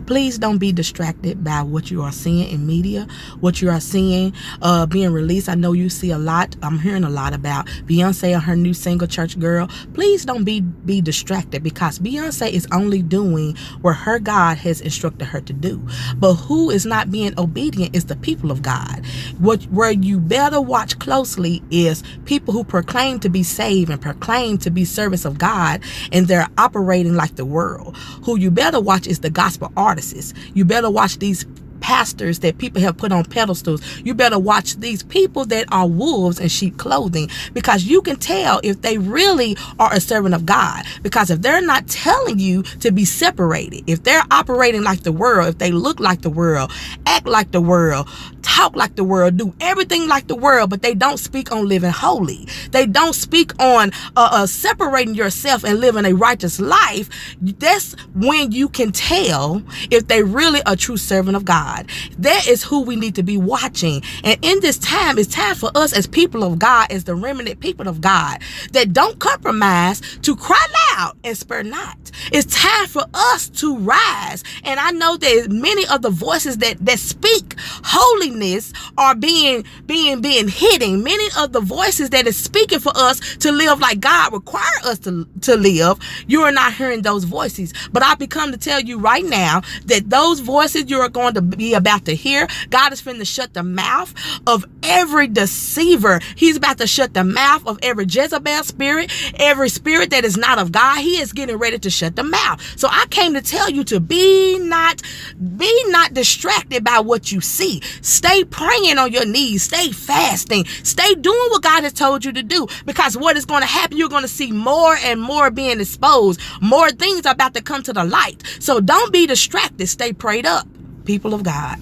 Please don't be distracted by what you are seeing in media, what you are seeing being released. I know you see a lot. I'm hearing a lot about Beyonce and her new single Church Girl. Please don't be distracted, because Beyonce is only doing what her God has instructed her to do. But who is not being obedient is the people of God. Where you better watch closely is people who proclaim to be saved and proclaim to be servants of God, and they're operating like the world. Who you better watch is the gospel artists. You better watch these pastors that people have put on pedestals. You better watch these people that are wolves in sheep clothing, because you can tell if they really are a servant of God. Because if they're not telling you to be separated, if they're operating like the world, if they look like the world, act like the world, talk like the world, do everything like the world, but they don't speak on living holy, they don't speak on separating yourself and living a righteous life, that's when you can tell if they really a true servant of God. That is who we need to be watching. And in this time, it's time for us as people of God, as the remnant people of God, that don't compromise, to cry loud and spare not. It's time for us to rise. And I know that many of the voices that speak holiness are being hidden. Many of the voices that is speaking for us to live like God require us to live, you are not hearing those voices. But I become to tell you right now that those voices you are going to be about to hear, God is finna shut the mouth of every deceiver. He's about to shut the mouth of every Jezebel spirit, every spirit that is not of God. He is getting ready to shut the mouth. So I came to tell you to be not distracted by what you see. Stay praying on your knees, stay fasting, stay doing what God has told you to do, because what is going to happen, you're going to see more and more being exposed. More things are about to come to the light. So don't be distracted. Stay prayed up, people of God.